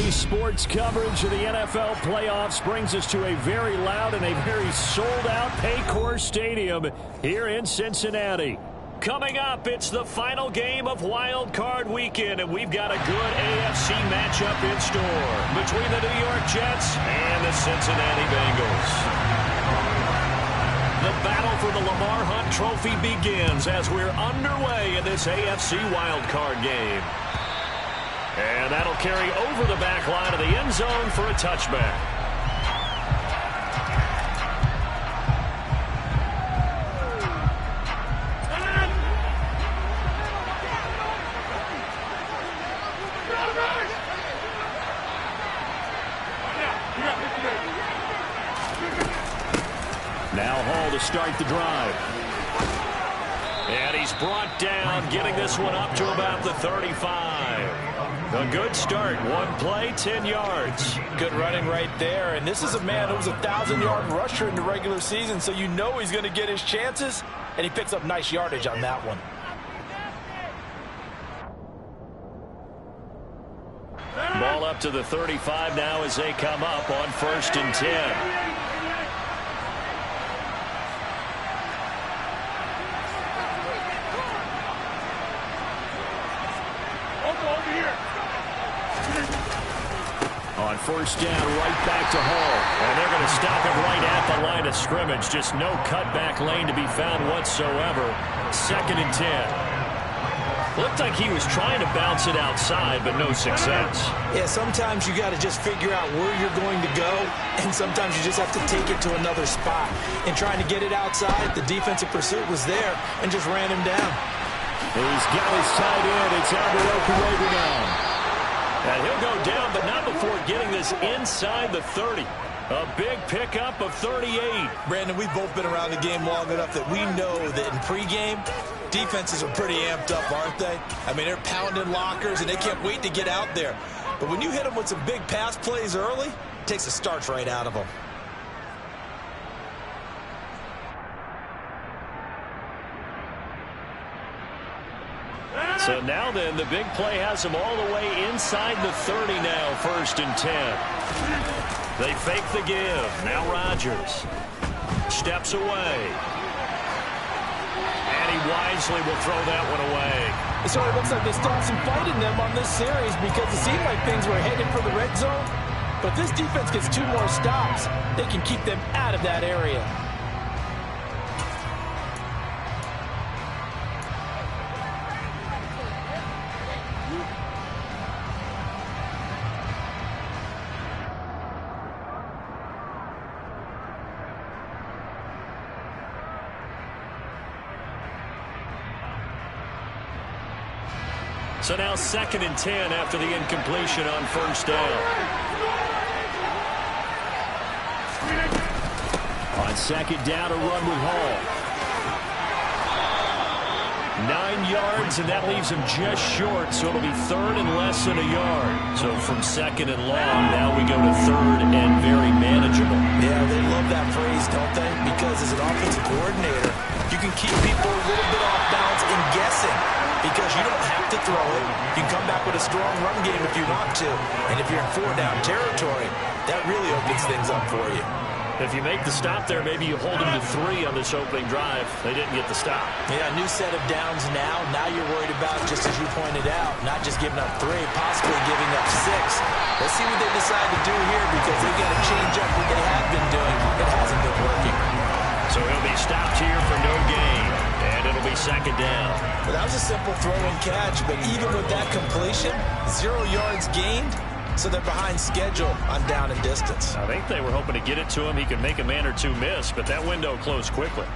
ABC Sports coverage of the NFL playoffs brings us to a very loud and a very sold-out Paycor Stadium here in Cincinnati. Coming up, it's the final game of Wild Card Weekend, and we've got a good AFC matchup in store between the New York Jets and the Cincinnati Bengals. The battle for the Lamar Hunt Trophy begins as we're underway in this AFC Wild Card game. And that'll carry over the back line of the end zone for a touchback. Now Hall to start the drive. And he's brought down, getting this one up to about the 35. A good start. One play, 10 yards. Good running right there. And this is a man who was a 1,000-yard rusher in the regular season, so you know he's going to get his chances, and he picks up nice yardage on that one. Ball up to the 35 now as they come up on 1st and 10. On 1st down, right back to Hall. And they're going to stop him right at the line of scrimmage. Just no cutback lane to be found whatsoever. 2nd and 10. Looked like he was trying to bounce it outside, but no success. Yeah, sometimes you got to just figure out where you're going to go, and sometimes you just have to take it to another spot. And trying to get it outside, the defensive pursuit was there and just ran him down. He's got his tight end. It's Albert Okuegbunam now. And he'll go down, but not before getting this inside the 30. A big pickup of 38. Brandon, we've both been around the game long enough that we know that in pregame, defenses are pretty amped up, aren't they? I mean, they're pounding lockers, and they can't wait to get out there. But when you hit them with some big pass plays early, it takes the starch right out of them. So now then, the big play has them all the way inside the 30 now, 1st and 10. They fake the give. Now Rodgers steps away. And he wisely will throw that one away. It sort of looks like they still have some fight in them on this series because it seemed like things were headed for the red zone. But this defense gets 2 more stops. They can keep them out of that area. So now 2nd and 10 after the incompletion on 1st down. On 2nd down, a run with Hall. 9 yards, and that leaves him just short, so it'll be 3rd and less than a yard. So from 2nd and long, now we go to 3rd and very manageable. Yeah, they love that phrase, don't they? Because as an offensive coordinator, you can keep people a little bit off balance and guessing. Because you don't have to throw it. You can come back with a strong run game if you want to. And if you're in 4-down territory, that really opens things up for you. If you make the stop there, maybe you hold them to 3 on this opening drive. They didn't get the stop. Yeah, new set of downs now. Now you're worried about, just as you pointed out, not just giving up 3, possibly giving up 6. Let's see what they decide to do here because they've got to change up what they have been doing. It hasn't been working. So he'll be stopped here for no gain. And it'll be 2nd down. Well, that was a simple throw and catch, but even with that completion, 0 yards gained, so they're behind schedule on down and distance. I think they were hoping to get it to him. He could make a man or 2 miss, but that window closed quickly.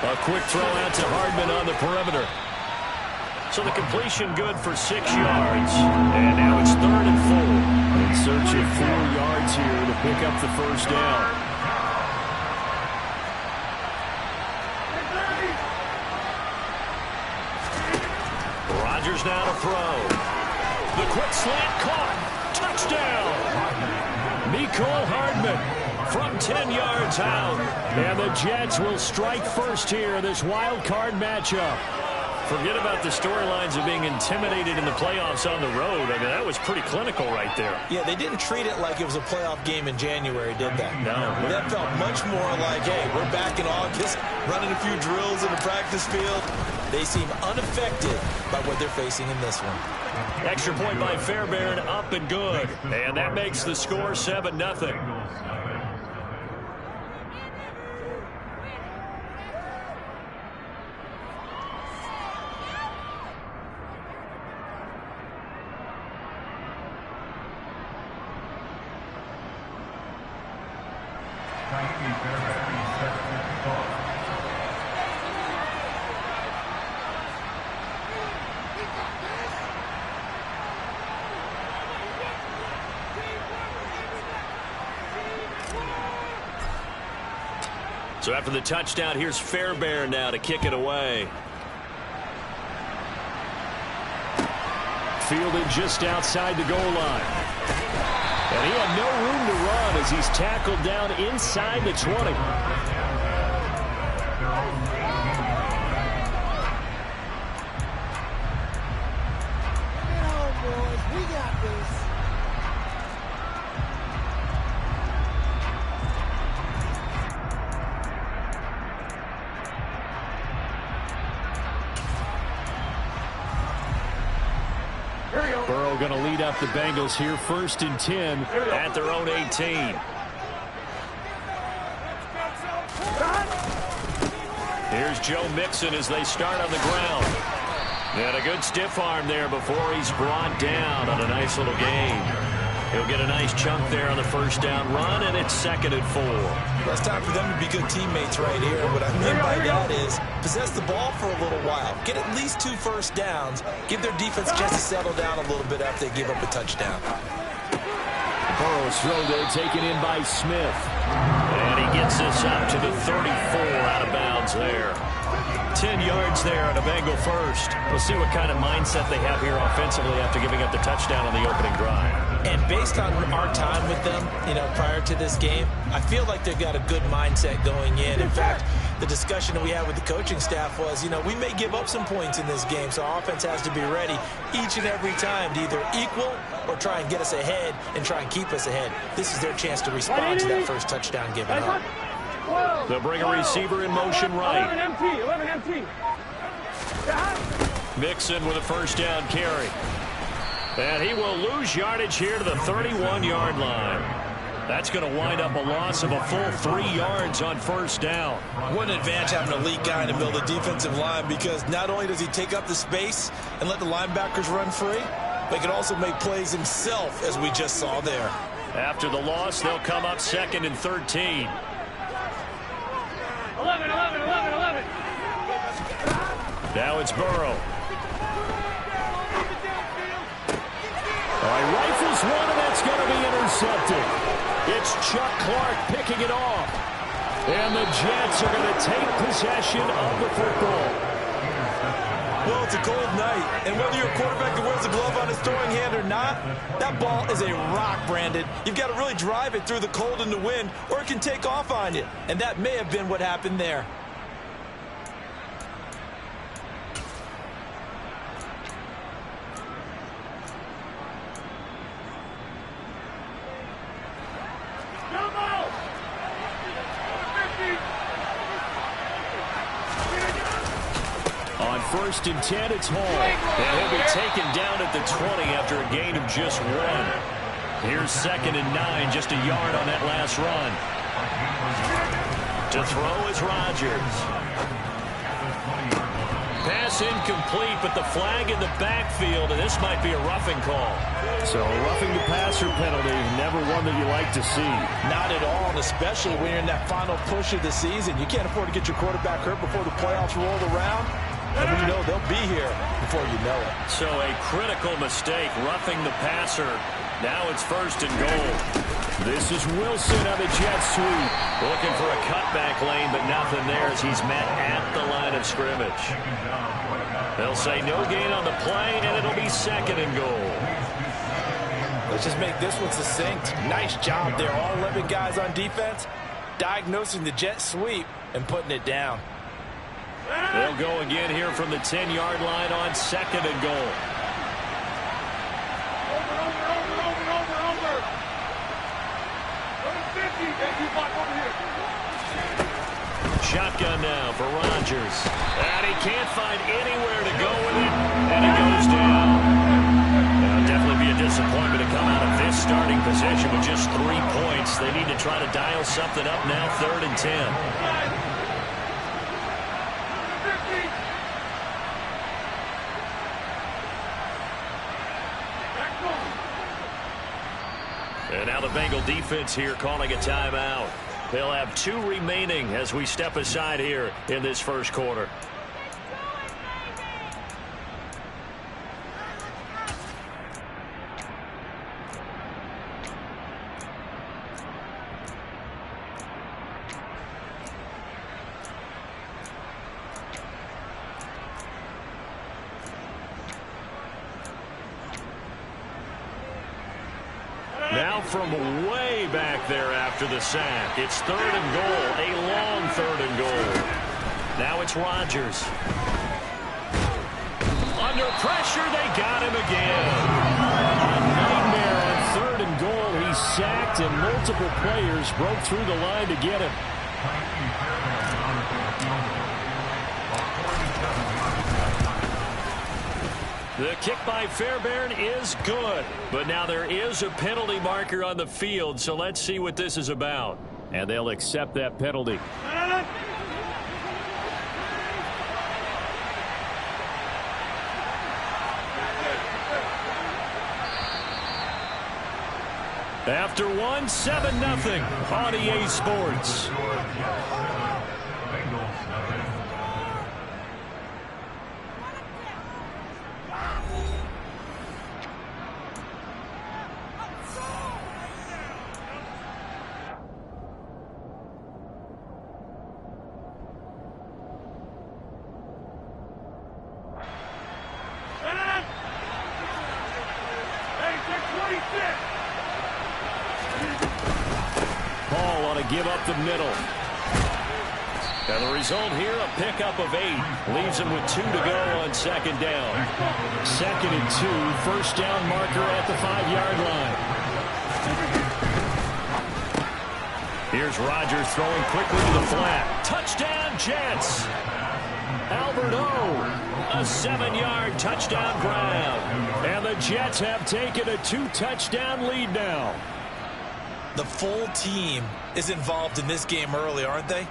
A quick throw out to Hardman on the perimeter. So the completion good for 6 yards. And now it's 3rd and 4. In search of 4 yards here to pick up the 1st down. Rodgers now to throw. The quick slant caught. Touchdown. Mecole Hardman from 10 yards out. And the Jets will strike first here in this wild card matchup. Forget about the storylines of being intimidated in the playoffs on the road. I mean, that was pretty clinical right there. Yeah, they didn't treat it like it was a playoff game in January, did they? No. That felt much more like, hey, we're back in August, running a few drills in the practice field. They seem unaffected by what they're facing in this one. Extra point by Fairbairn, up and good. And that makes the score 7-0. So after the touchdown, here's Fairbairn now to kick it away. Fielded just outside the goal line. And he had no room to run as he's tackled down inside the 20. Burrow going to lead up the Bengals here, 1st and 10 at their own 18. Here's Joe Mixon as they start on the ground. And a good stiff arm there before he's brought down on a nice little gain. He'll get a nice chunk there on the first down run, and it's 2nd and 4. Well, it's time for them to be good teammates right here. What I mean by that is possess the ball for a little while. Get at least 2 first downs. Give their defense a chance to settle down a little bit after they give up a touchdown. Burrow's throw there taken in by Smith. And he gets this up to the 34 out of bounds there. 10 yards there on a Bengal first. We'll see what kind of mindset they have here offensively after giving up the touchdown on the opening drive. And based on our time with them, prior to this game, I feel like they've got a good mindset going in. In fact, the discussion that we had with the coaching staff was, we may give up some points in this game, so our offense has to be ready each and every time to either equal or try and get us ahead and try and keep us ahead. This is their chance to respond to that first touchdown given up. They'll bring a receiver in motion right. 11 empty. Mixon with a first down carry. And he will lose yardage here to the 31-yard line. That's going to wind up a loss of a full 3 yards on first down. What an advantage having an elite guy in the middle of the defensive line, because not only does he take up the space and let the linebackers run free, but he can also make plays himself, as we just saw there. After the loss, they'll come up 2nd and 13. 11. Now it's Burrow. All right, rifles one, and that's going to be intercepted. It's Chuck Clark picking it off. And the Jets are going to take possession of the football. Well, it's a cold night, and whether you're a quarterback that wears a glove on his throwing hand or not, that ball is a rock, Brandon. You've got to really drive it through the cold and the wind, or it can take off on you. And that may have been what happened there. On 1st and 10, it's Hall. And he'll be taken down at the 20 after a gain of just 1. Here's 2nd and 9, just a yard on that last run. To throw is Rodgers. Pass incomplete, but the flag in the backfield, and this might be a roughing call. So a roughing the passer penalty, never one that you like to see. Not at all, and especially when you're in that final push of the season. You can't afford to get your quarterback hurt before the playoffs roll around. And we know they'll be here before you know it. So a critical mistake, roughing the passer. Now it's 1st and goal. This is Wilson on the jet sweep. Looking for a cutback lane, but nothing there as he's met at the line of scrimmage. They'll say no gain on the play, and it'll be 2nd and goal. Let's just make this one succinct. Nice job there. All 11 guys on defense diagnosing the jet sweep and putting it down. They'll go again here from the 10-yard line on 2nd and goal. Shotgun now for Rodgers. And he can't find anywhere to go with it, and it goes down. It'll definitely be a disappointment to come out of this starting possession with just 3 points. They need to try to dial something up now, 3rd and 10. And now the Bengal defense here calling a timeout. They'll have 2 remaining as we step aside here in this first quarter. Now from way back there after the sack. It's 3rd and goal, a long 3rd and goal. Now it's Rodgers. Under pressure, they got him again. A nightmare on 3rd and goal. He's sacked, and multiple players broke through the line to get him. The kick by Fairbairn is good, but now there is a penalty marker on the field, so let's see what this is about. And they'll accept that penalty. After 1, 7-0 on EA Sports. Paul on a give up the middle. And the result here, a pickup of 8. Leaves him with 2 to go on 2nd down. 2nd and 2. First down marker at the 5-yard line. Here's Rodgers throwing quickly to the flat. Touchdown, Jets. Albert O. A 7-yard touchdown grab. And the Jets have taken a 2-touchdown lead now. The full team is involved in this game early, aren't they?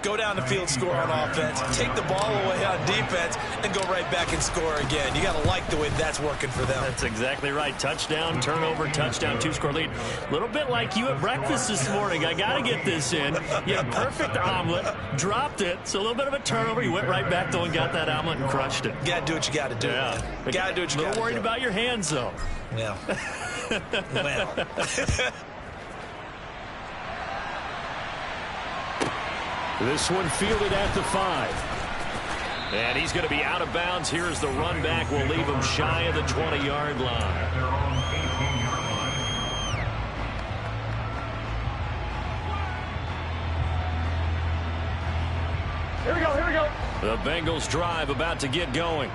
Go down the field, score on offense, take the ball away on defense, and go right back and score again. You got to like the way that's working for them. That's exactly right. Touchdown, turnover, touchdown, 2-score lead. A little bit like you at breakfast this morning. I got to get this in. You had a perfect omelet, dropped it, so a little bit of a turnover. You went right back, though, and got that omelet and crushed it. You got to do what you got to do. Yeah. Got to do what you got to do. A little worried about your hands, though. Yeah. Well. This one fielded at the 5. And he's going to be out of bounds. Here's the run back. Will leave him shy of the 20-yard line. Here we go, here we go. The Bengals drive about to get going.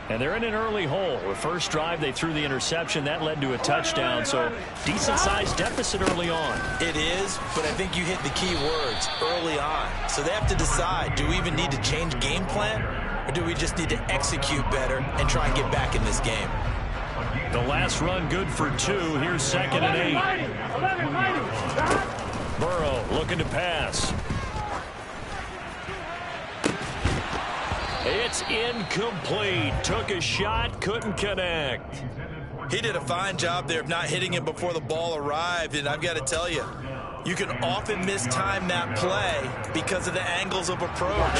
And they're in an early hole. The first drive, they threw the interception. That led to a touchdown, so decent-sized deficit early on. It is, but I think you hit the key words, early on. So they have to decide, do we even need to change game plan, or do we just need to execute better and try and get back in this game? The last run good for 2. Here's 2nd and 8. Burrow looking to pass. It's incomplete. Took a shot, couldn't connect. He did a fine job there of not hitting it before the ball arrived, and I've got to tell you, you can often mistime that play because of the angles of approach.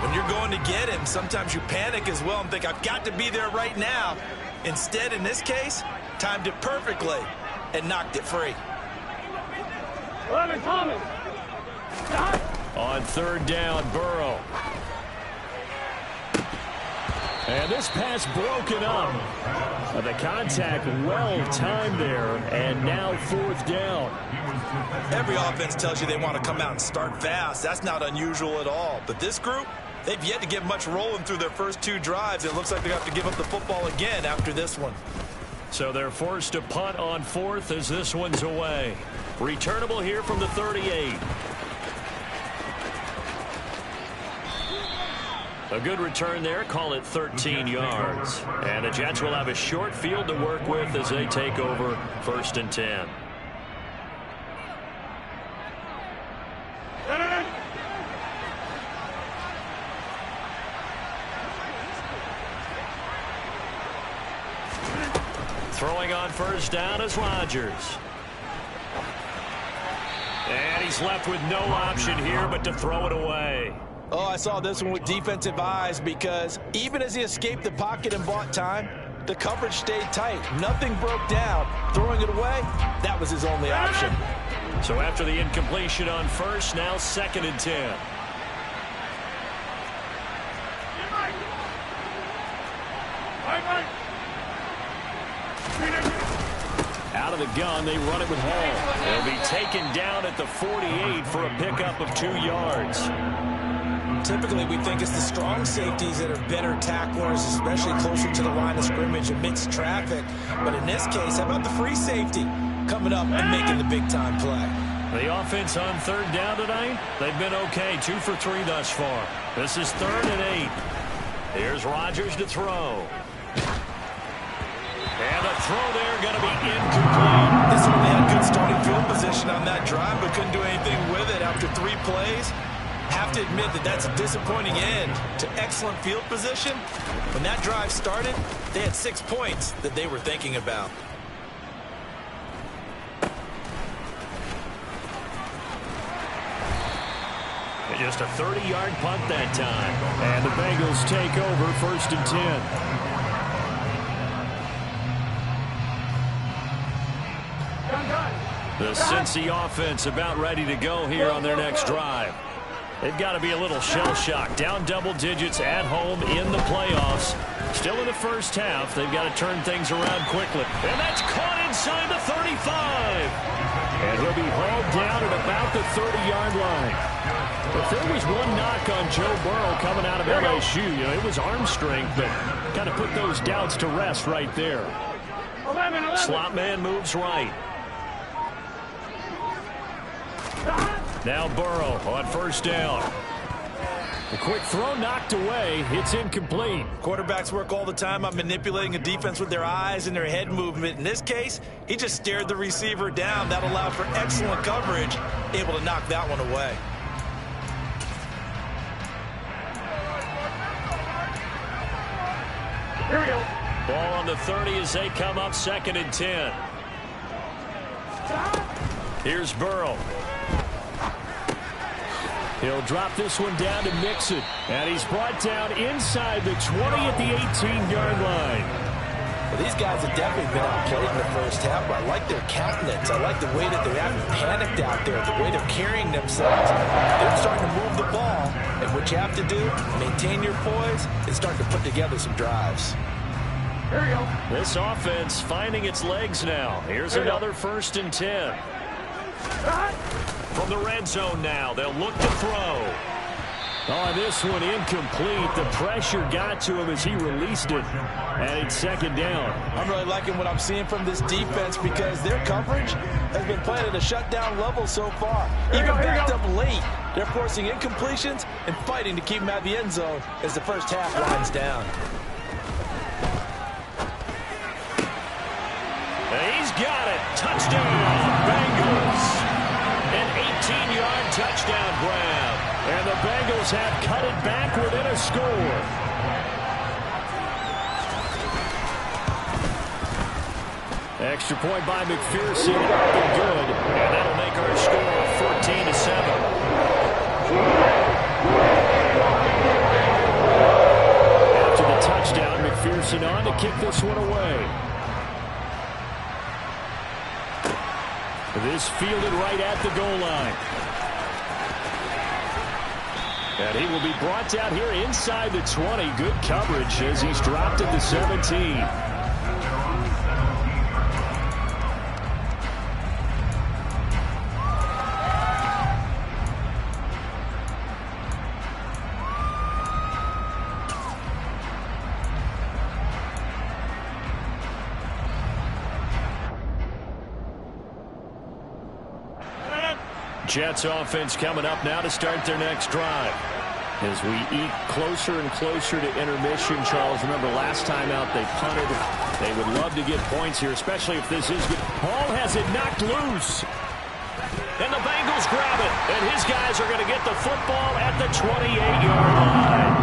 When you're going to get him, sometimes you panic as well and think, I've got to be there right now. Instead, in this case, timed it perfectly and knocked it free. On third down, Burrow. And this pass broken up. The contact well timed there, and now fourth down. Every offense tells you they want to come out and start fast. That's not unusual at all. But this group, they've yet to get much rolling through their first two drives. It looks like they have to give up the football again after this one. So they're forced to punt on fourth as this one's away. Returnable here from the 38. A good return there, call it 13 yards. And the Jets will have a short field to work with as they take over 1st and 10. Throwing on first down is Rodgers. And he's left with no option here but to throw it away. Oh, I saw this one with defensive eyes because even as he escaped the pocket and bought time, the coverage stayed tight. Nothing broke down. Throwing it away, that was his only option. So after the incompletion on first, now 2nd and 10. Out of the gun, they run it with Hall. They'll be taken down at the 48 for a pickup of 2 yards. Typically, we think it's the strong safeties that are better tacklers, especially closer to the line of scrimmage amidst traffic. But in this case, how about the free safety coming up and making the big-time play? The offense on third down tonight, they've been okay, 2 for 3 thus far. This is 3rd and 8. Here's Rodgers to throw. And a throw there going to be incomplete. They certainly had good starting field position on that drive, but couldn't do anything with it after 3 plays. Have to admit that that's a disappointing end to excellent field position. When that drive started, they had 6 points that they were thinking about. Just a 30-yard punt that time. And the Bengals take over 1st and 10. The Cincy offense about ready to go here on their next drive. They've got to be a little shell-shocked. Down double digits at home in the playoffs. Still in the first half. They've got to turn things around quickly. And that's caught inside the 35. And he'll be hauled down at about the 30-yard line. If there was one knock on Joe Burrow coming out of LSU, it was arm strength, but kind of put those doubts to rest right there. Slot man moves right. Now Burrow on first down. A quick throw knocked away. It's incomplete. Quarterbacks work all the time on manipulating a defense with their eyes and their head movement. In this case, he just stared the receiver down. That allowed for excellent coverage, able to knock that one away. Here we go. Ball on the 30 as they come up 2nd and 10. Here's Burrow. He'll drop this one down to Mixon. And he's brought down inside the 20 at the 18-yard line. Well, these guys have definitely been outplayed in the first half, but I like their countenance. I like the way that they haven't panicked out there, the way they're carrying themselves. They're starting to move the ball, and what you have to do, maintain your poise, and start to put together some drives. Here we go. This offense finding its legs now. Here's another 1st and 10. From the red zone now, they'll look to throw. Oh, this one incomplete. The pressure got to him as he released it. And it's 2nd down. I'm really liking what I'm seeing from this defense because their coverage has been playing at a shutdown level so far. Even backed up late, they're forcing incompletions and fighting to keep them out of the end zone as the first half winds down. He's got it. Touchdown, Bengals. An 18-yard touchdown grab. And the Bengals have cut it back within a score. Extra point by McPherson. Good. And that'll make our score 14-7. After the touchdown, McPherson on to kick this one away. This fielded right at the goal line. And he will be brought down here inside the 20. Good coverage as he's dropped at the 17. Jets offense coming up now to start their next drive. As we eat closer and closer to intermission, Charles, remember last time out they punted. They would love to get points here, especially if this is good. Hall has it knocked loose. And the Bengals grab it. And his guys are going to get the football at the 28-yard line.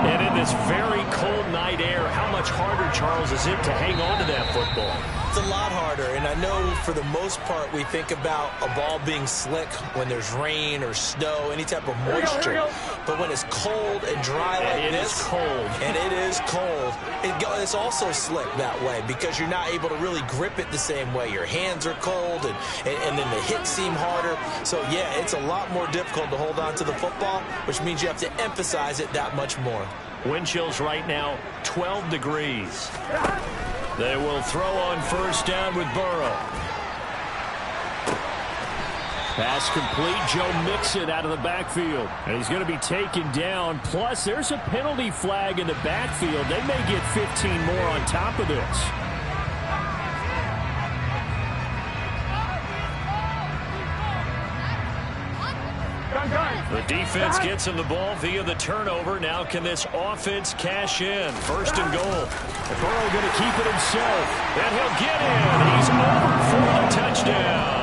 And in this very cold night air, how much harder, Charles, is it to hang on to that football? It's a lot harder, and I know for the most part we think about a ball being slick when there's rain or snow, any type of moisture. But when it's cold and dry like this, it's also slick that way because you're not able to really grip it the same way. Your hands are cold, and then the hits seem harder. So, yeah, it's a lot more difficult to hold on to the football, which means you have to emphasize it that much more. Wind chills right now, 12 degrees. They will throw on first down with Burrow. Pass complete. Joe Mixon out of the backfield. And he's going to be taken down. Plus, there's a penalty flag in the backfield. They may get 15 more on top of this. The defense gets him the ball via the turnover. Now can this offense cash in? First and goal. Burrow going to keep it himself. And he'll get in. He's over for the touchdown.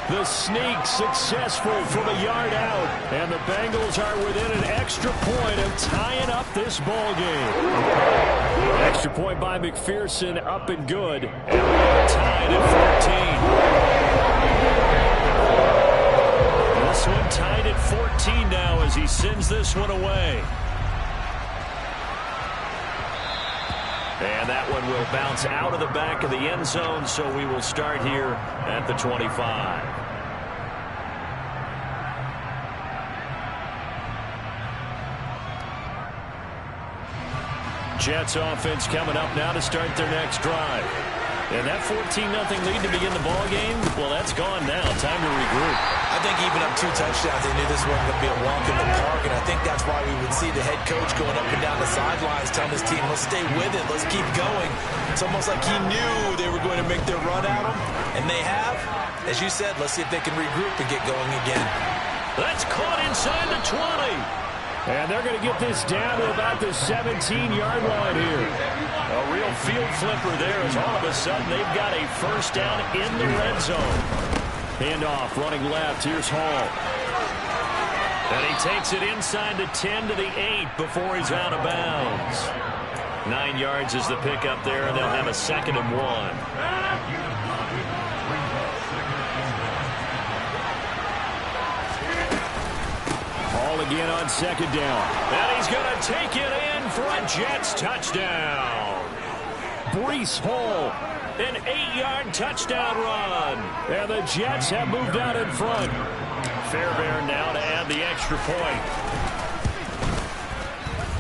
The sneak successful from a yard out. And the Bengals are within an extra point of tying up this ball game. Extra point by McPherson, up and good. And we are tied at 14. This one tied at 14 now as he sends this one away. And that one will bounce out of the back of the end zone, so we will start here at the 25. Jets offense coming up now to start their next drive. And that 14-0 lead to begin the ball game, well, that's gone now. Time to regroup. I think even up 2 touchdowns, they knew this wasn't going to be a walk in the park, and I think that's why we would see the head coach going up and down the sidelines telling his team, let's stay with it, let's keep going. It's almost like he knew they were going to make their run at him, and they have. As you said, let's see if they can regroup and get going again. That's caught inside the 20. And they're going to get this down to about the 17-yard line here. A real field flipper there as all of a sudden they've got a first down in the red zone. Handoff running left. Here's Hall. And he takes it inside the 10 to the 8 before he's out of bounds. 9 yards is the pickup there, and they'll have a 2nd and 1. Again on 2nd down. And he's going to take it in for a Jets touchdown. Breece Hall, an 8-yard touchdown run. And the Jets have moved out in front. Fairbairn now to add the extra point.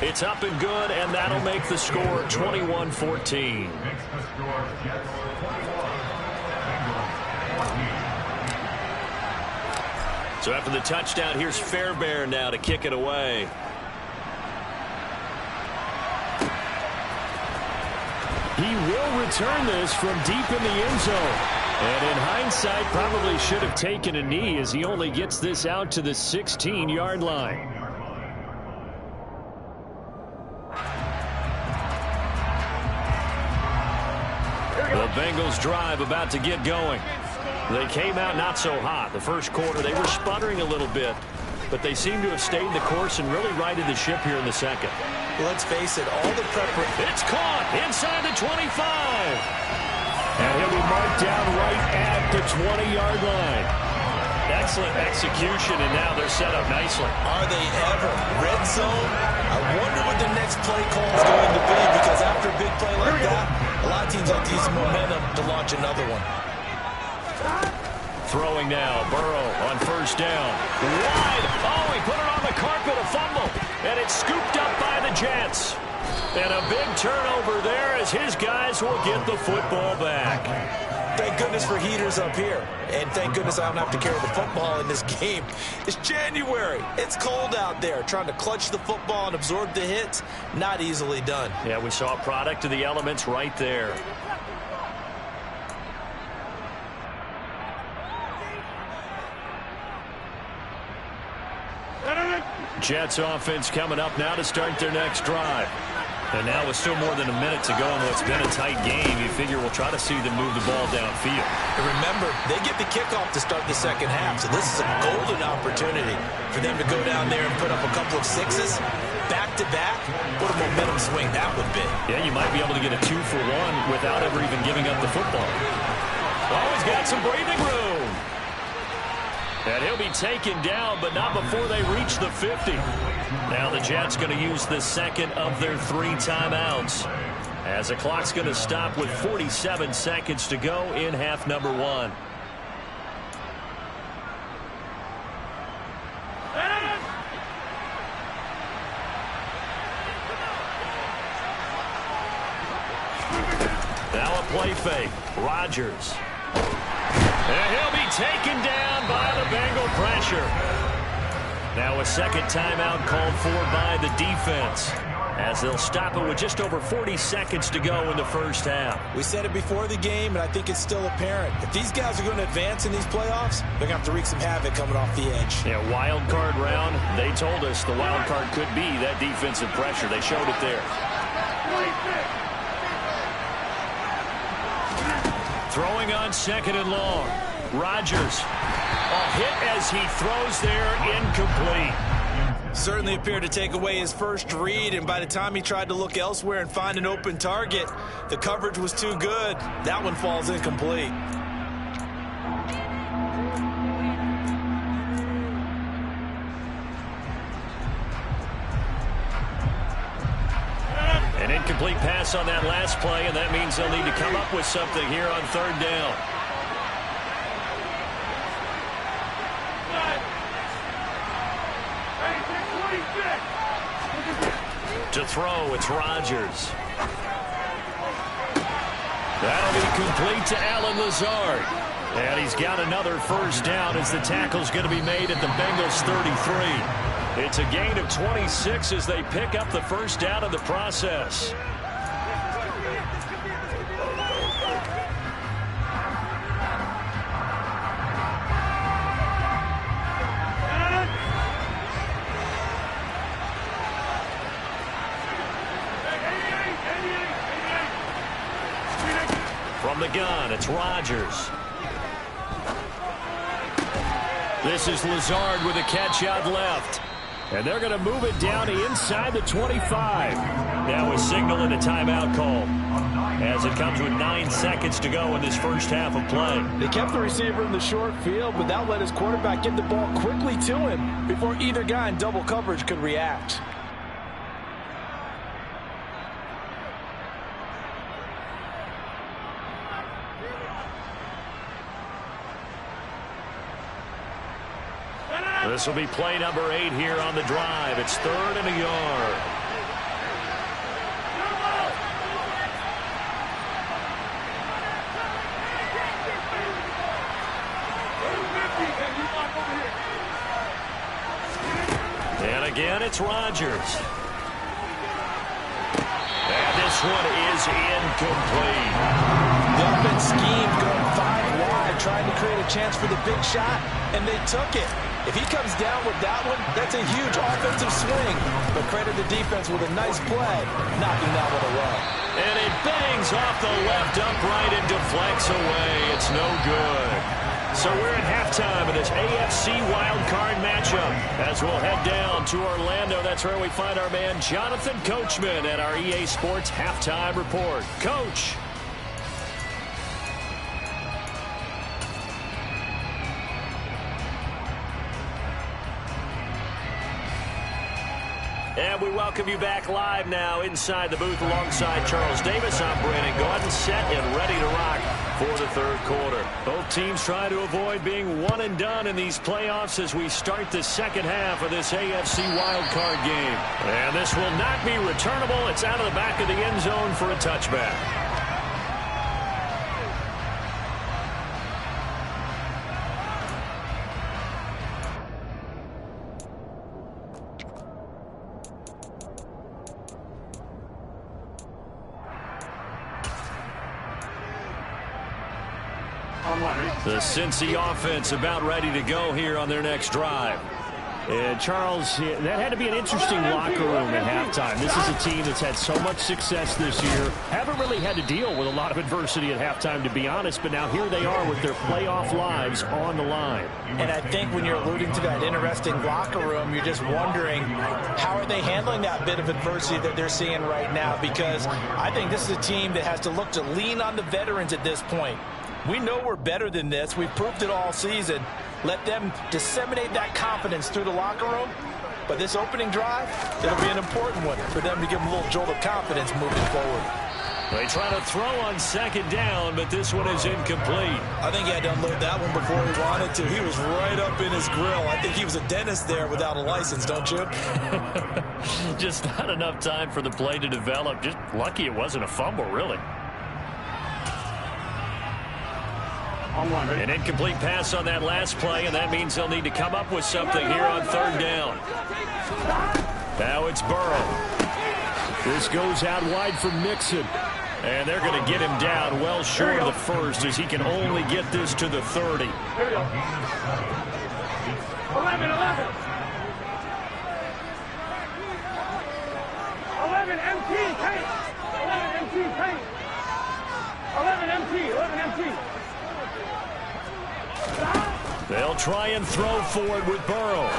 It's up and good, and that'll make the score 21-14. So after the touchdown, here's Fairbairn now to kick it away. He will return this from deep in the end zone. And in hindsight, probably should have taken a knee as he only gets this out to the 16-yard line. The Bengals drive about to get going. They came out not so hot. The first quarter, they were sputtering a little bit, but they seem to have stayed the course and really righted the ship here in the second. Well, let's face it, all the preparation. It's caught inside the 25. And he'll be marked down right at the 20-yard line. Excellent execution, and now they're set up nicely. Are they ever? Red zone? I wonder what the next play call is going to be, because after a big play like that, a lot of teams like to use momentum to launch another one. Throwing now, Burrow on first down. Wide. Oh, he put it on the carpet, a fumble. And it's scooped up by the Jets. And a big turnover there as his guys will get the football back. Thank goodness for heaters up here. And thank goodness I don't have to carry the football in this game. It's January. It's cold out there. Trying to clutch the football and absorb the hits, not easily done. Yeah, we saw a product of the elements right there. Jets offense coming up now to start their next drive. And now with still more than a minute to go in what's been a tight game, you figure we'll try to see them move the ball downfield. And remember, they get the kickoff to start the second half, so this is a golden opportunity for them to go down there and put up a couple of sixes back-to-back. What a momentum swing that would be. Yeah, you might be able to get a 2-for-1 without ever even giving up the football. Oh, he's got some breathing room. And he'll be taken down, but not before they reach the 50. Now the Jets going to use the second of their 3 timeouts, as the clock's going to stop with 47 seconds to go in half number 1. Now a play fake. Rodgers. And he'll be taken down by the Bengal pressure. Now a second timeout called for by the defense, as they'll stop it with just over 40 seconds to go in the first half. We said it before the game, and I think it's still apparent. If these guys are going to advance in these playoffs, they're going to have to wreak some havoc coming off the edge. Yeah, wild card round. They told us the wild card could be that defensive pressure. They showed it there. Throwing on second and long. Rodgers. A hit as he throws there, incomplete. Certainly appeared to take away his first read, and by the time he tried to look elsewhere and find an open target, the coverage was too good. That one falls incomplete. An incomplete pass on that last play, and that means they'll need to come up with something here on third down. To throw, it's Rodgers. That'll be complete to Allen Lazard. And he's got another first down as the tackle's going to be made at the Bengals 33. It's a gain of 26 as they pick up the first down in the process. From the gun, it's Rodgers. This is Lazard with a catch out left. And they're going to move it down to inside the 25. Now a signal and a timeout call, as it comes with 9 seconds to go in this first half of play. They kept the receiver in the short field, but that let his quarterback get the ball quickly to him before either guy in double coverage could react. This will be play number 8 here on the drive. It's 3rd and a yard. And again, it's Rodgers. And this one is incomplete. The offense schemed going 5 wide, trying to create a chance for the big shot, and they took it. If he comes down with that one, that's a huge offensive swing. But credit the defense with a nice play, knocking that one away. And it bangs off the left upright and deflects away. It's no good. So we're at halftime of this AFC wildcard matchup. As we'll head down to Orlando, that's where we find our man Jonathan Coachman at our EA Sports Halftime Report. Coach. And we welcome you back live now inside the booth alongside Charles Davis. I'm Brandon Gaudin, set and ready to rock for the third quarter. Both teams trying to avoid being one and done in these playoffs as we start the second half of this AFC wildcard game. And this will not be returnable. It's out of the back of the end zone for a touchback. The Cincy offense about ready to go here on their next drive. And Charles, that had to be an interesting locker room at halftime. This is a team that's had so much success this year. Haven't really had to deal with a lot of adversity at halftime, to be honest. But now here they are with their playoff lives on the line. And I think when you're alluding to that interesting locker room, you're just wondering how are they handling that bit of adversity that they're seeing right now? Because I think this is a team that has to look to lean on the veterans at this point. We know we're better than this. We've proved it all season. Let them disseminate that confidence through the locker room. But this opening drive, it'll be an important one for them to give them a little jolt of confidence moving forward. They try to throw on second down, but this one is incomplete. I think he had to unload that one before he wanted to. He was right up in his grill. I think he was a dentist there without a license, don't you? Just not enough time for the play to develop. Just lucky it wasn't a fumble, really. An incomplete pass on that last play, and that means they'll need to come up with something here on third down. Now it's Burrow. This goes out wide for Mixon. And they're going to get him down well short of the first as he can only get this to the 30. 11. 11 MT, tank. 11 MT, tank. 11 MT, 11 MT. They'll try and throw forward with Burrow.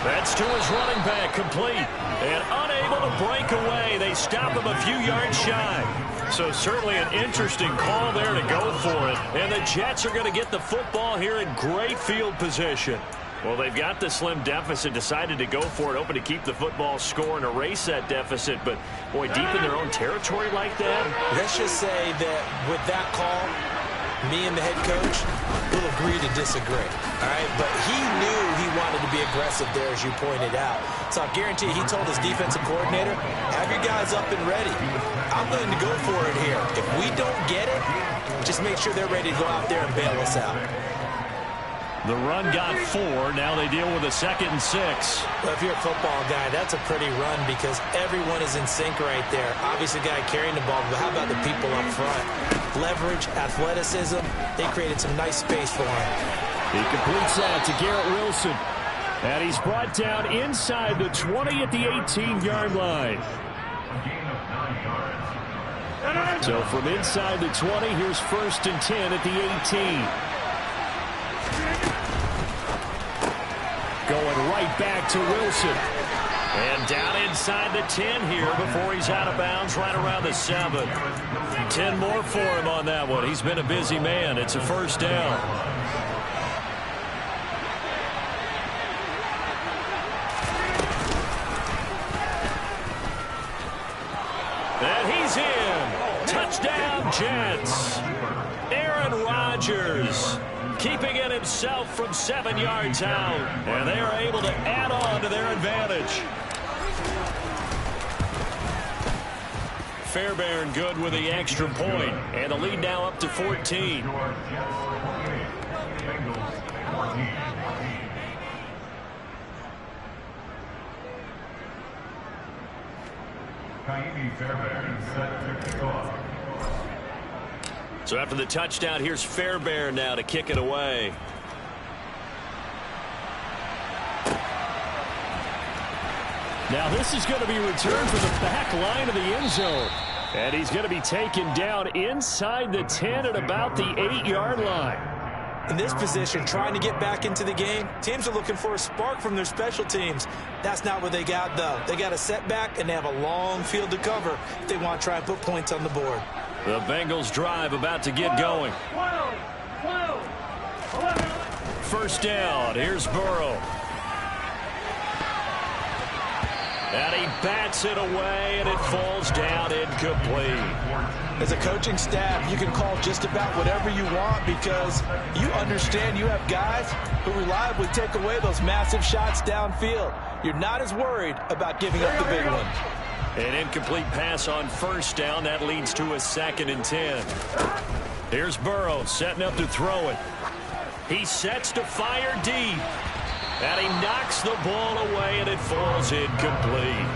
That's to his running back, complete. And unable to break away. They stop him a few yards shy. So certainly an interesting call there to go for it. And the Jets are going to get the football here in great field position. Well, they've got the slim deficit, decided to go for it, hoping to keep the football score and erase that deficit. But, boy, deep in their own territory like that. Let's just say that with that call, me and the head coach will agree to disagree, all right? But he knew he wanted to be aggressive there, as you pointed out. So I guarantee he told his defensive coordinator, have your guys up and ready. I'm willing to go for it here. If we don't get it, just make sure they're ready to go out there and bail us out. The run got 4. Now they deal with a 2nd and 6. Well, if you're a football guy, that's a pretty run because everyone is in sync right there. Obviously, the guy carrying the ball, but how about the people up front? Leverage, athleticism, they created some nice space for him. He completes that to Garrett Wilson. And he's brought down inside the 20 at the 18-yard line. So from inside the 20, here's 1st and 10 at the 18. Going right back to Wilson. And down inside the 10 here before he's out of bounds right around the 7. 10 more for him on that one. He's been a busy man. It's a first down. And he's in. Touchdown, Jets. Aaron Rodgers keeping it himself from 7 yards out. And they are able to add on to their advantage. Fairbairn good with the extra point. And the lead now up to 14. So after the touchdown, here's Fairbairn now to kick it away. Now this is going to be returned from the back line of the end zone. And he's going to be taken down inside the 10 at about the 8-yard line. In this position, trying to get back into the game, teams are looking for a spark from their special teams. That's not what they got, though. They got a setback, and they have a long field to cover if they want to try and put points on the board. The Bengals drive about to get going. 12. First down. Here's Burrow. And he bats it away, and it falls down incomplete. As a coaching staff, you can call just about whatever you want because you understand you have guys who reliably take away those massive shots downfield. You're not as worried about giving up the big one. An incomplete pass on first down. That leads to a 2nd and 10. Here's Burrow setting up to throw it. He sets to fire deep. And he knocks the ball away, and it falls incomplete.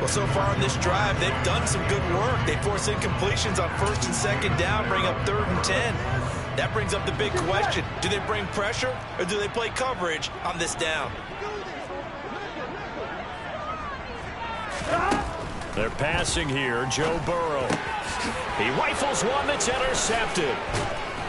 Well, so far in this drive, they've done some good work. They force incompletions on 1st and 2nd down, bring up 3rd and 10. That brings up the big question. Do they bring pressure, or do they play coverage on this down? They're passing here. Joe Burrow. He rifles one that's intercepted.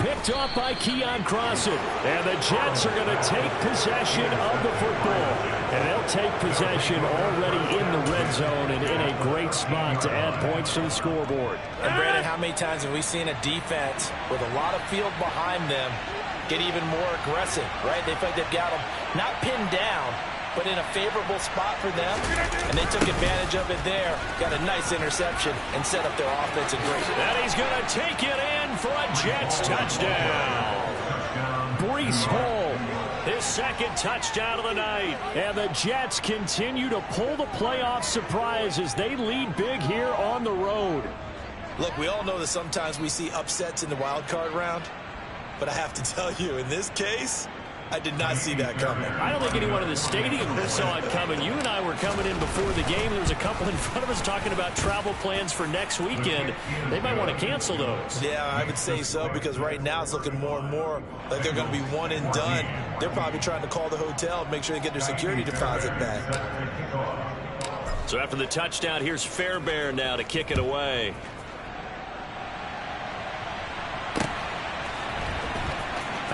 Picked off by Keion Crossen. And the Jets are going to take possession of the football. And they'll take possession already in the red zone and in a great spot to add points to the scoreboard. And Brandon, how many times have we seen a defense with a lot of field behind them get even more aggressive, right? They feel like they've got them not pinned down, but in a favorable spot for them, and they took advantage of it there. Got a nice interception and set up their offense in great. And he's going to take it in for a Jets touchdown. Breece Hall, his 2nd touchdown of the night. And the Jets continue to pull the playoff surprise as they lead big here on the road. Look, we all know that sometimes we see upsets in the wild card round, but I have to tell you, in this case, I did not see that coming. I don't think anyone in the stadium saw it coming. You and I were coming in before the game. There was a couple in front of us talking about travel plans for next weekend. They might want to cancel those. Yeah, I would say so, because right now it's looking more and more like they're going to be one and done. They're probably trying to call the hotel and make sure they get their security deposit back. So after the touchdown, here's Fairbairn now to kick it away.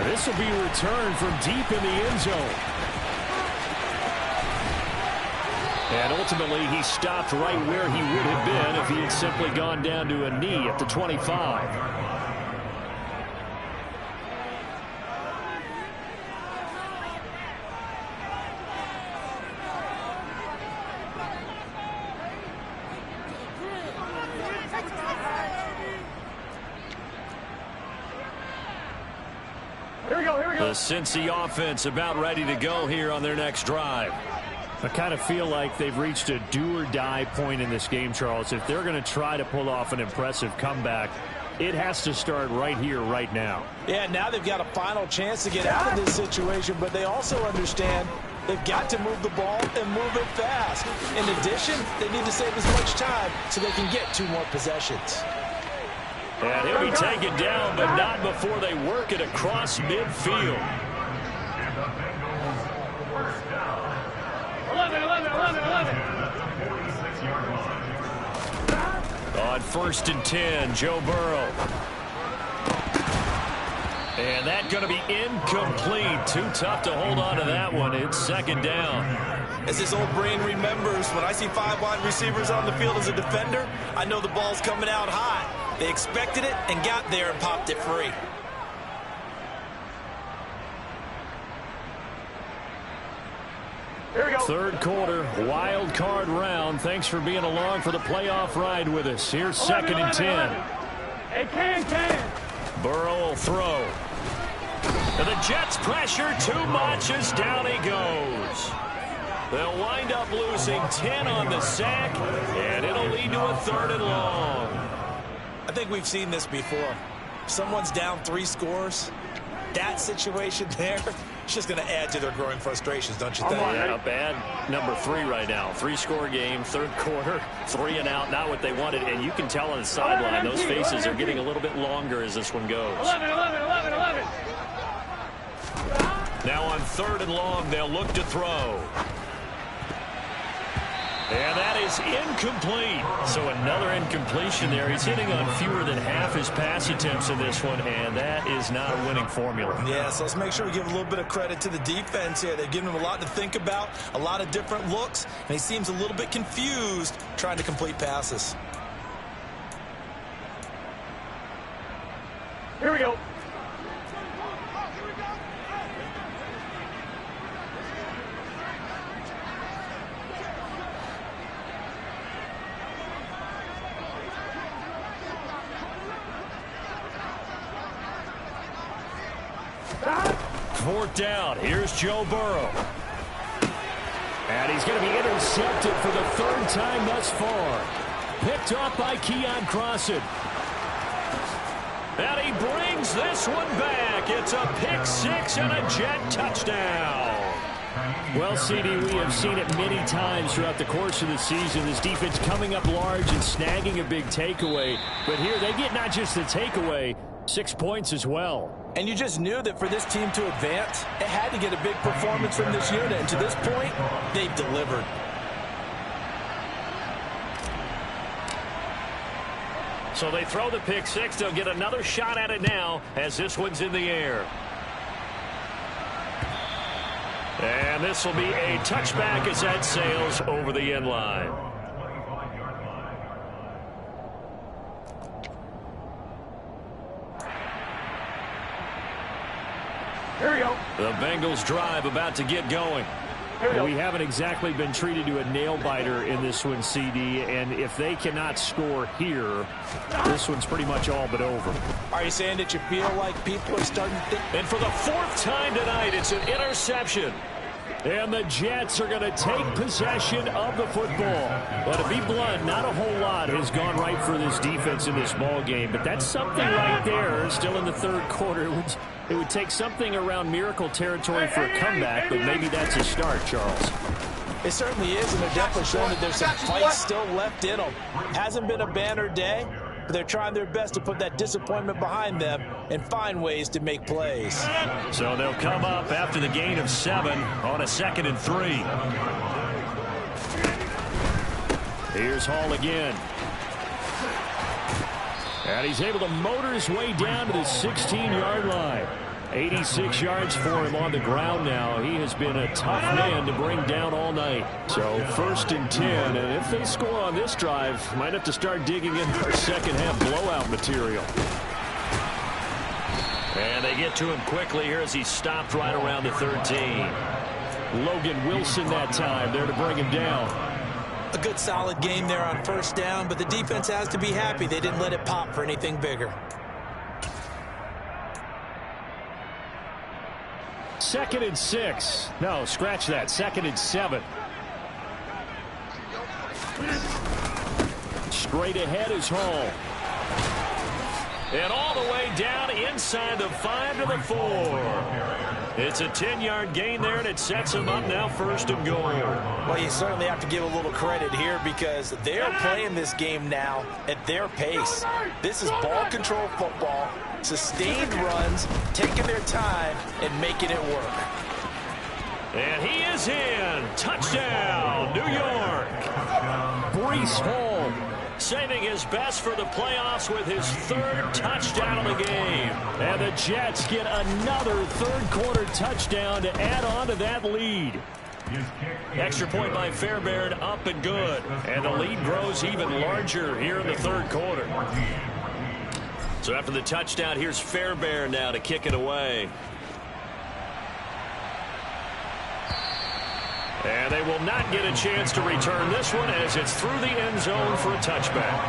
This will be a return from deep in the end zone. And ultimately, he stopped right where he would have been if he had simply gone down to a knee at the 25. The Cincy offense about ready to go here on their next drive. I kind of feel like they've reached a do-or-die point in this game, Charles. If they're going to try to pull off an impressive comeback, it has to start right here, right now. Yeah, now they've got a final chance to get out of this situation, but they also understand they've got to move the ball and move it fast. In addition, they need to save as much time so they can get 2 more possessions. And he'll be taken down, but not before they work it across midfield. 11. On 1st and 10, Joe Burrow. And that's going to be incomplete. Too tough to hold on to that one. It's 2nd down. As this old brain remembers, when I see 5 wide receivers on the field as a defender, I know the ball's coming out hot. They expected it and got there and popped it free. Here we go. 3rd quarter, wild card round. Thanks for being along for the playoff ride with us. Here's 2nd and 10. Hey, can. Burrow will throw. And the Jets pressure too much as down he goes. They'll wind up losing 10 on the sack, and it'll lead to a 3rd and long. I think we've seen this before. Someone's down 3 scores. That situation there, it's just going to add to their growing frustrations, don't you think? Yeah, a bad number 3 right now. 3-score game, 3rd quarter, 3 and out, not what they wanted. And you can tell on the sideline, those faces are getting a little bit longer as this one goes. 11. Now on 3rd and long, they'll look to throw. And that is incomplete. So another incompletion there. He's hitting on fewer than half his pass attempts in this one, and that is not a winning formula. Yeah, so let's make sure we give a little bit of credit to the defense here. They've given him a lot to think about, a lot of different looks, and he seems a little bit confused trying to complete passes. Here we go. 4th down. Here's Joe Burrow. And he's going to be intercepted for the 3rd time thus far. Picked off by Keion Crossen. And he brings this one back. It's a pick 6 and a Jet touchdown. Well, CD, we have seen it many times throughout the course of the season. This defense coming up large and snagging a big takeaway. But here they get not just the takeaway, 6 points as well. And you just knew that for this team to advance, it had to get a big performance from this unit. And to this point, they've delivered. So they throw the pick 6. They'll get another shot at it now as this one's in the air. And this will be a touchback as that sails over the end line. Here we go. The Bengals drive about to get going. We haven't exactly been treated to a nail-biter in this one, CD, and if they cannot score here, this one's pretty much all but over. Are you saying that you feel like people are starting to think? And for the 4th time tonight, it's an interception. And the Jets are going to take possession of the football. But to be blunt, not a whole lot has gone right for this defense in this ball game. But that's something right there, still in the 3rd quarter. It would take something around miracle territory for a comeback, but maybe that's a start, Charles. It certainly is, and they're definitely showing that there's some fight still left in them. Hasn't been a banner day, but they're trying their best to put that disappointment behind them and find ways to make plays. So they'll come up after the gain of 7 on a 2nd and 3. Here's Hall again. And he's able to motor his way down to the 16-yard line. 86 yards for him on the ground now. He has been a tough man to bring down all night. So 1st and 10, and if they score on this drive, might have to start digging into our second-half blowout material. And they get to him quickly here as he stopped right around the 13. Logan Wilson that time there to bring him down. A good solid game there on 1st down, but the defense has to be happy they didn't let it pop for anything bigger. 2nd and 6. No, scratch that. 2nd and 7. Straight ahead is Hall. And all the way down inside the 5 to the 4. It's a 10-yard gain there, and it sets them up now 1st and goal. Well, you certainly have to give a little credit here because they're playing this game now at their pace. This is ball control football, sustained runs, taking their time, and making it work. And he is in. Touchdown, New York. Breece Hall saving his best for the playoffs with his 3rd touchdown of the game. And the Jets get another 3rd quarter touchdown to add on to that lead. Extra point by Fairbairn, up and good. And the lead grows even larger here in the 3rd quarter. So after the touchdown, here's Fairbairn now to kick it away. And they will not get a chance to return this one as it's through the end zone for a touchback.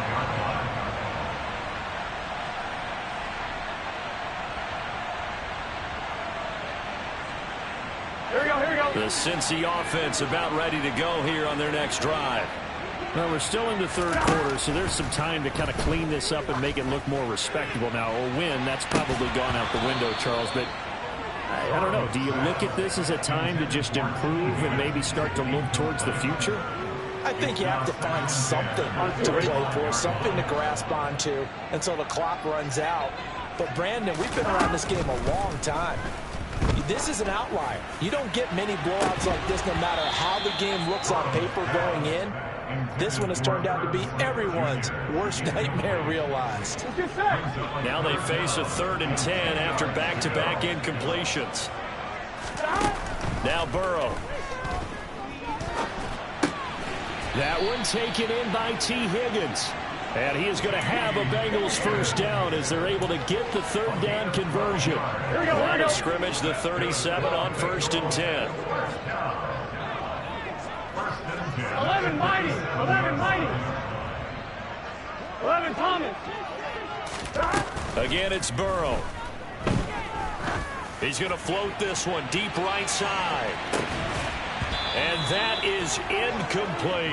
Here we go, here we go. The Cincy offense about ready to go here on their next drive. Well, we're still in the 3rd quarter, so there's some time to kind of clean this up and make it look more respectable. Now, a win, that's probably gone out the window, Charles, but I don't know. Do you look at this as a time to just improve and maybe start to look towards the future? I think you have to find something to play for, something to grasp onto until the clock runs out. But, Brandon, we've been around this game a long time. This is an outlier. You don't get many blowouts like this no matter how the game looks on paper going in. This one has turned out to be everyone's worst nightmare realized. Now they face a 3rd and 10 after back-to-back incompletions. Now Burrow. That one taken in by T. Higgins. And he is going to have a Bengals 1st down as they're able to get the 3rd down conversion. Line of scrimmage, the 37 on 1st and 10. 11 Mighty. 11 Mighty. 11 Thomas. Again, it's Burrow. He's going to float this one deep right side. And that is incomplete.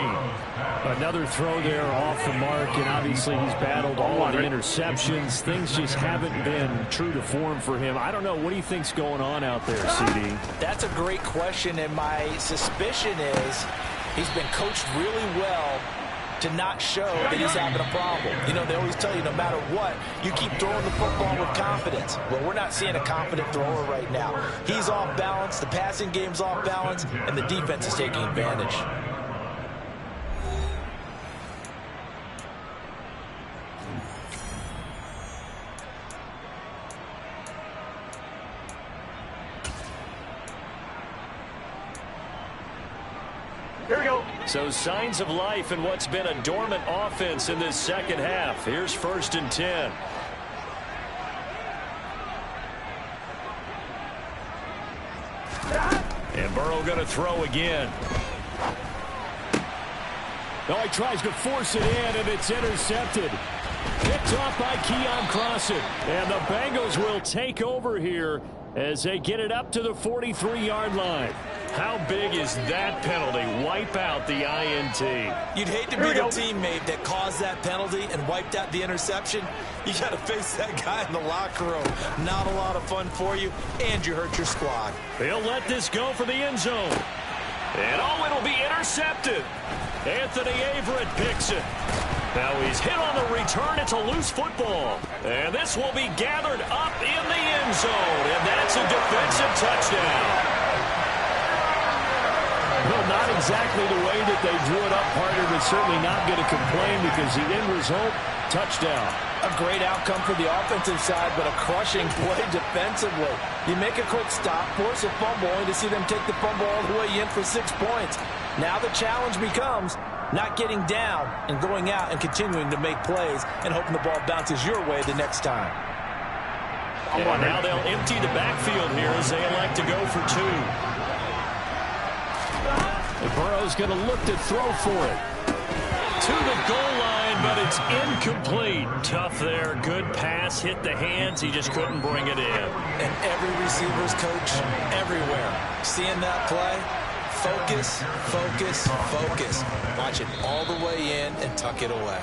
Another throw there off the mark, and obviously he's battled all of the interceptions. Things just haven't been true to form for him. I don't know. What do you think's going on out there, CD? That's a great question, and my suspicion is he's been coached really well to not show that he's having a problem. You know, they always tell you no matter what, you keep throwing the football with confidence. Well, we're not seeing a confident thrower right now. He's off balance, the passing game's off balance, and the defense is taking advantage. Here we go. So signs of life in what's been a dormant offense in this second half. Here's 1st and 10. And Burrow going to throw again. Oh, he tries to force it in, and it's intercepted. Picked off by Keon Crossen. And the Bengals will take over here as they get it up to the 43-yard line. How big is that penalty? Wipe out the INT. You'd hate to be the teammate that caused that penalty and wiped out the interception. You got to face that guy in the locker room. Not a lot of fun for you, and you hurt your squad. He'll let this go for the end zone. And oh, it'll be intercepted. Anthony Averett picks it. Now he's hit on the return. It's a loose football. And this will be gathered up in the end zone. And that's a defensive touchdown. Well, not exactly the way that they drew it up, partner, but certainly not going to complain because the end result, touchdown. A great outcome for the offensive side, but a crushing play defensively. You make a quick stop, force a fumble, only to see them take the fumble all the way in for 6 points. Now the challenge becomes not getting down and going out and continuing to make plays and hoping the ball bounces your way the next time. And now they'll empty the backfield here as they elect to go for 2. And Burrow's going to look to throw for it. To the goal line, but it's incomplete. Tough there. Good pass. Hit the hands. He just couldn't bring it in. And every receiver's coach everywhere. Seeing that play, focus, focus, focus. Watch it all the way in and tuck it away.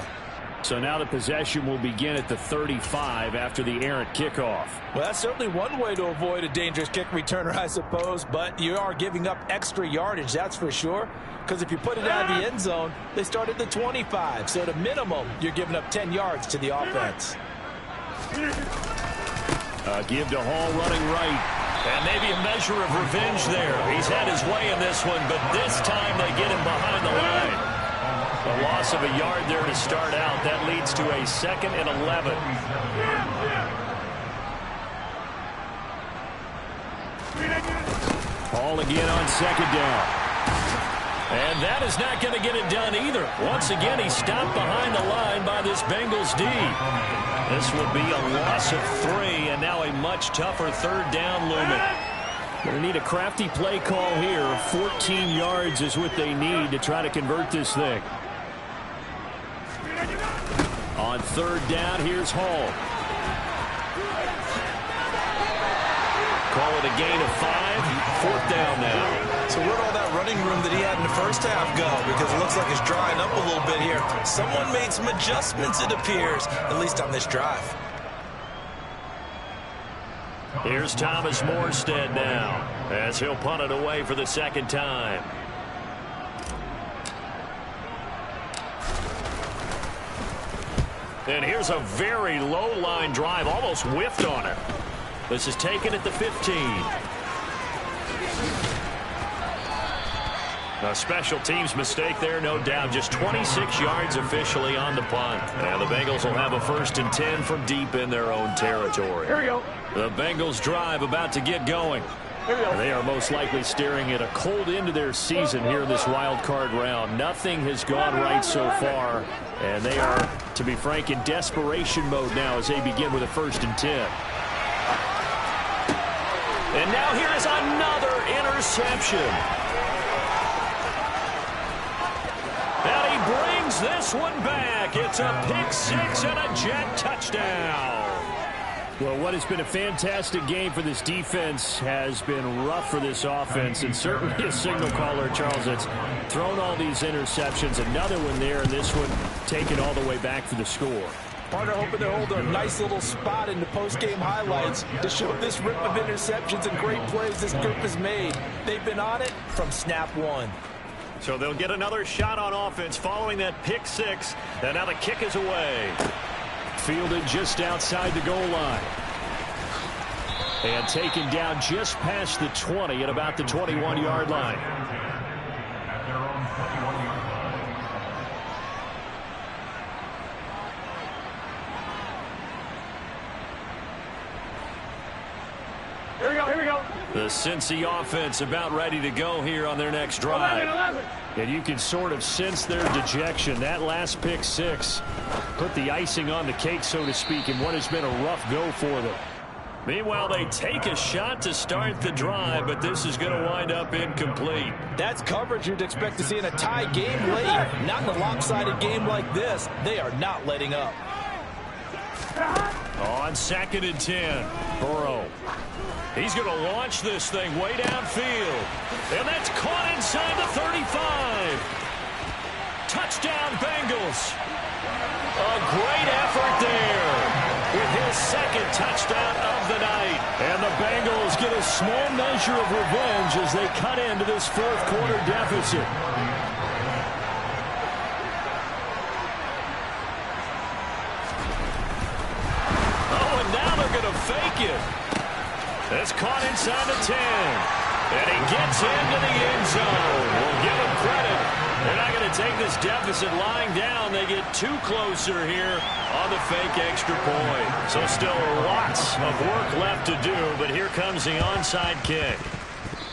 So now the possession will begin at the 35 after the errant kickoff. Well, that's certainly one way to avoid a dangerous kick returner, I suppose, but you are giving up extra yardage, that's for sure, because if you put it out of the end zone, they start at the 25, so at a minimum, you're giving up 10 yards to the offense. Give to Hall running right. And maybe a measure of revenge there. He's had his way in this one, but this time they get him behind the line. A loss of a yard there to start out. That leads to a 2nd and 11. Hall again on 2nd down. And that is not going to get it done either. Once again, he's stopped behind the line by this Bengals D. This will be a loss of 3, and now a much tougher 3rd down looming. Going to need a crafty play call here. 14 yards is what they need to try to convert this thing. On 3rd down, here's Hall. Call it a gain of 5. 4th down now. So where'd all that running room that he had in the first half go? Because it looks like it's drying up a little bit here. Someone made some adjustments, it appears, at least on this drive. Here's Thomas Morstead now as he'll punt it away for the 2nd time. And here's a very low line drive, almost whiffed on it. This is taken at the 15. A special teams mistake there, no doubt. Just 26 yards officially on the punt. And the Bengals will have a 1st and 10 from deep in their own territory. Here we go. The Bengals drive about to get going. They are most likely staring at a cold end to their season here in this wild card round. Nothing has gone right so far, and they are, to be frank, in desperation mode now as they begin with a 1st and 10. And now here is another interception. And he brings this one back. It's a pick 6 and a Jet touchdown. Well, what has been a fantastic game for this defense has been rough for this offense, and certainly a signal caller, Charles, that's thrown all these interceptions. Another one there, and this one taken all the way back for the score. Partner hoping to hold a nice little spot in the post-game highlights to show this rip of interceptions and great plays this group has made. They've been on it from snap one. So they'll get another shot on offense following that pick six, and now the kick is away. Fielded just outside the goal line. And taken down just past the 20 at about the 21-yard line. Here we go, here we go. The Cincy offense about ready to go here on their next drive. 11. And you can sort of sense their dejection. That last pick six put the icing on the cake, so to speak, in what has been a rough go for them. Meanwhile, they take a shot to start the drive, but this is going to wind up incomplete. That's coverage you'd expect to see in a tie game late. Not in a lopsided game like this. They are not letting up. On 2nd and 10, Burrow. He's going to launch this thing way downfield. And that's caught inside the 35. Touchdown, Bengals. A great effort there with his second touchdown of the night. And the Bengals get a small measure of revenge as they cut into this fourth quarter deficit. Oh, and now they're going to fake it. It's caught inside the 10. And he gets into the end zone. We'll give him credit. They're not going to take this deficit lying down. They get too closer here on the fake extra point. So still lots of work left to do, but here comes the onside kick.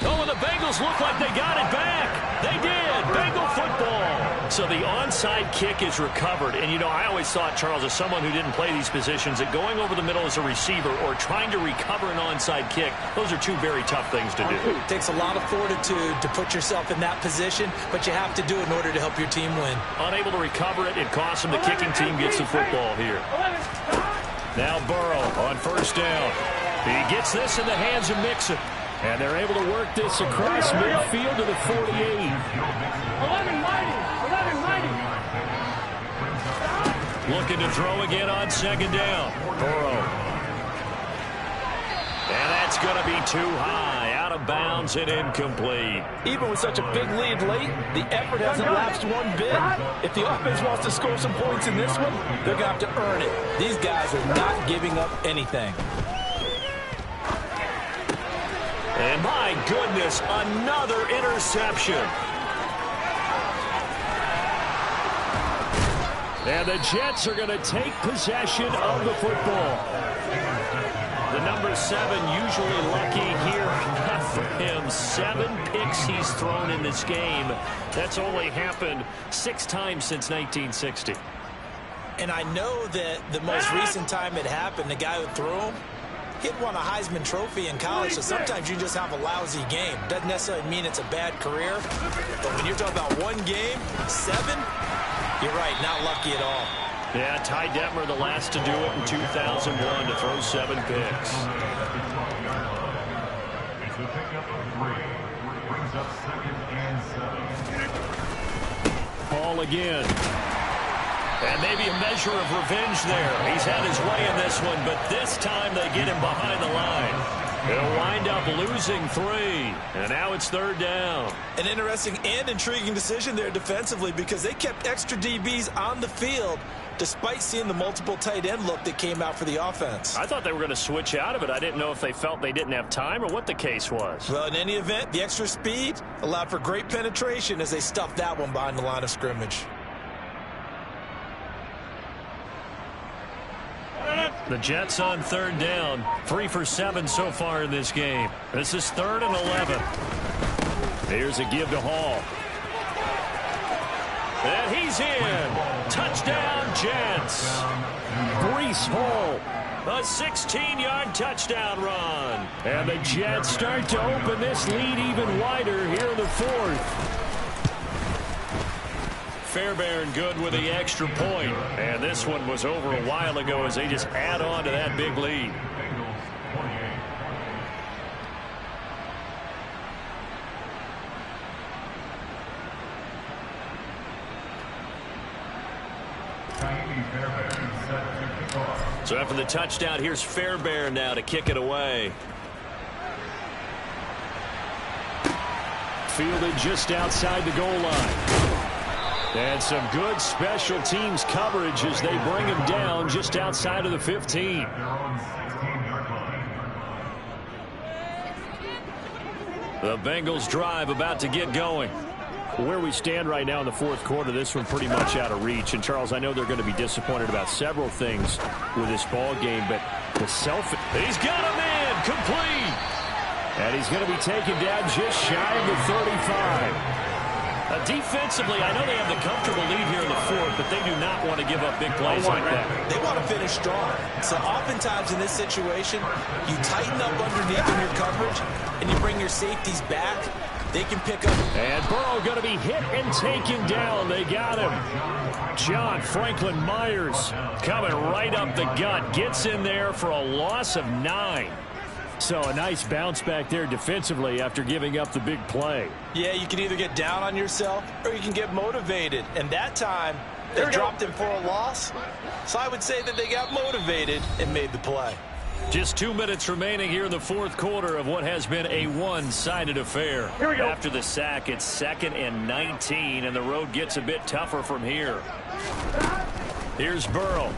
Oh, and the Bengals look like they got it back. They did. Bengal football. So the onside kick is recovered. And, you know, I always thought, Charles, as someone who didn't play these positions, that going over the middle as a receiver or trying to recover an onside kick, those are two very tough things to do. It takes a lot of fortitude to put yourself in that position, but you have to do it in order to help your team win. Unable to recover it, it costs them. The kicking team gets the football here. Now Burrow on first down. He gets this in the hands of Mixon. And they're able to work this across midfield to the 48. 11 mighty. 11 mighty. Looking to throw again on second down. Burrow. And that's going to be too high. Out of bounds and incomplete. Even with such a big lead late, the effort hasn't lapsed one bit. If the offense wants to score some points in this one, they're going to have to earn it. These guys are not giving up anything. And my goodness, another interception. And the Jets are going to take possession of the football. The number 7 usually lucky here. Not for him. 7 picks he's thrown in this game. That's only happened 6 times since 1960. And I know that the most recent time it happened, the guy who threw him, he had won a Heisman Trophy in college, so sometimes you just have a lousy game. Doesn't necessarily mean it's a bad career, but when you're talking about one game, 7, you're right, not lucky at all. Yeah, Ty Detmer, the last to do it in 2001, to throw 7 picks. Ball again. And maybe a measure of revenge there. He's had his way in this one, but this time they get him behind the line. They'll wind up losing 3. And now it's 3rd down. An interesting and intriguing decision there defensively because they kept extra DBs on the field despite seeing the multiple tight end look that came out for the offense. I thought they were going to switch out of it. I didn't know if they felt they didn't have time or what the case was. Well, in any event, the extra speed allowed for great penetration as they stuffed that one behind the line of scrimmage. The Jets on 3rd down. 3 for 7 so far in this game. This is 3rd and 11. Here's a give to Hall. And he's in. Touchdown, Jets. Breece Hall. A 16-yard touchdown run. And the Jets start to open this lead even wider here in the 4th. Fairbairn good with the extra point. And this one was over a while ago as they just add on to that big lead. So after the touchdown, here's Fairbairn now to kick it away. Fielded just outside the goal line. And some good special teams coverage as they bring him down just outside of the 15. The Bengals drive about to get going. Where we stand right now in the fourth quarter, this one pretty much out of reach. And, Charles, I know they're going to be disappointed about several things with this ball game, but the He's got a man complete. And he's going to be taken down just shy of the 35. Defensively, I know they have the comfortable lead here in the fourth, but they do not want to give up big plays like that. They want to finish strong. So oftentimes in this situation, you tighten up underneath in your coverage, and you bring your safeties back. They can pick up. And Burrow going to be hit and taken down. They got him. John Franklin Myers coming right up the gut. Gets in there for a loss of 9. So a nice bounce back there defensively after giving up the big play. Yeah, you can either get down on yourself or you can get motivated. And that time, they dropped him for a loss. So I would say that they got motivated and made the play. Just 2 minutes remaining here in the fourth quarter of what has been a one-sided affair. Here we go. After the sack, it's 2nd and 19, and the road gets a bit tougher from here. Here's Burrow.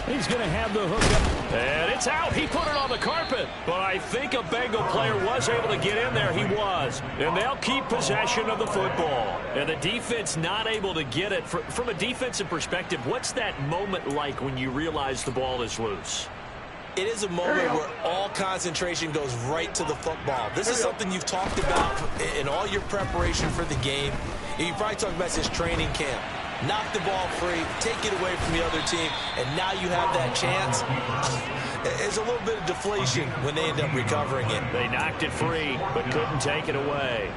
He's going to have the hook up. And it's out. He put it on the carpet. But I think a Bengal player was able to get in there. He was. And they'll keep possession of the football. And the defense not able to get it. From a defensive perspective, what's that moment like when you realize the ball is loose? It is a moment where all concentration goes right to the football. This is something you've talked about in all your preparation for the game. You probably talked about this training camp. Knock the ball free, take it away from the other team, and now you have that chance. There's a little bit of deflation when they end up recovering it. They knocked it free, but couldn't take it away.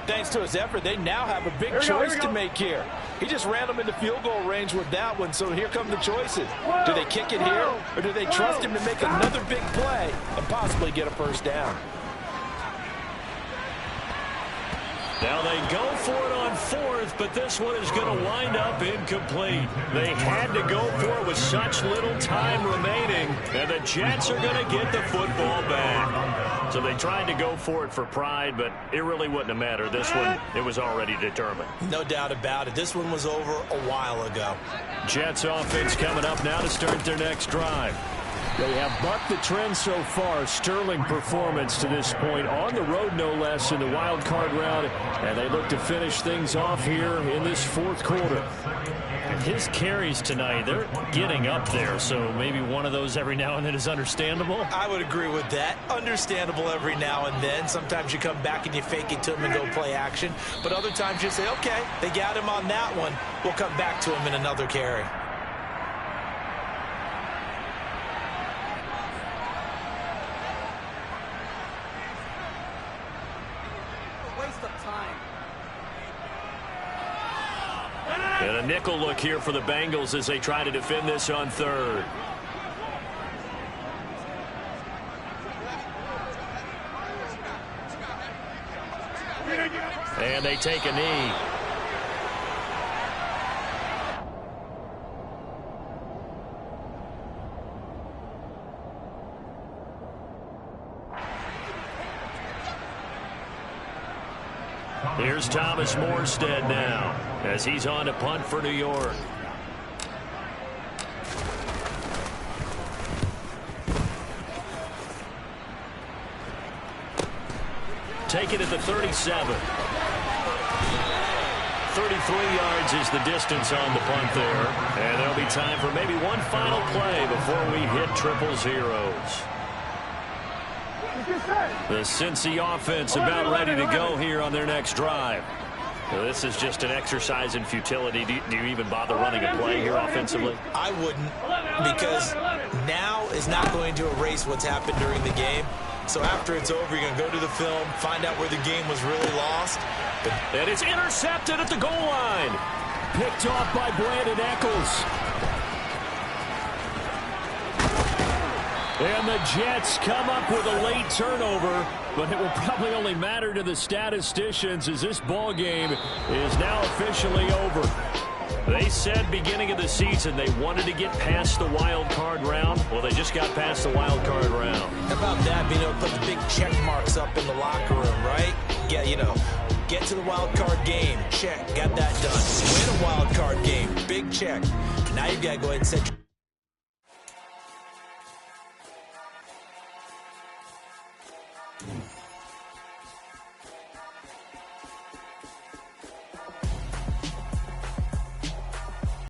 Thanks to his effort, they now have a big choice to make here. He just ran them into field goal range with that one, so here come the choices. Do they kick it here, or do they trust him to make another big play and possibly get a first down? Now they go for it on fourth, but this one is going to wind up incomplete. They had to go for it with such little time remaining, and the Jets are going to get the football back. So they tried to go for it for pride, but it really wouldn't have mattered. This one, it was already determined. No doubt about it. This one was over a while ago. Jets offense coming up now to start their next drive. They have bucked the trend so far. Sterling performance to this point. On the road, no less, in the wild card round. And they look to finish things off here in this fourth quarter. His carries tonight, they're getting up there. So maybe one of those every now and then is understandable. I would agree with that. Understandable every now and then. Sometimes you come back and you fake it to him and go play action. But other times you say, okay, they got him on that one. We'll come back to him in another carry. And a nickel look here for the Bengals as they try to defend this on third. And they take a knee. Here's Thomas Morstead now as he's on to punt for New York. Take it at the 37. 33 yards is the distance on the punt there. And there'll be time for maybe one final play before we hit triple zeros. The Cincy offense about ready to go here on their next drive. Well, this is just an exercise in futility. Do you even bother running a play here offensively? I wouldn't, because now is not going to erase what's happened during the game. So after it's over, you're going to go to the film, find out where the game was really lost. And it's intercepted at the goal line. Picked off by Brandon Echols. And the Jets come up with a late turnover, but it will probably only matter to the statisticians as this ball game is now officially over. They said beginning of the season they wanted to get past the wild card round. Well, they just got past the wild card round. How about that, being able to put the big check marks up in the locker room, right? Yeah, get to the wild card game. Check, got that done. Win a wild card game. Big check. Now you've got to go ahead and set your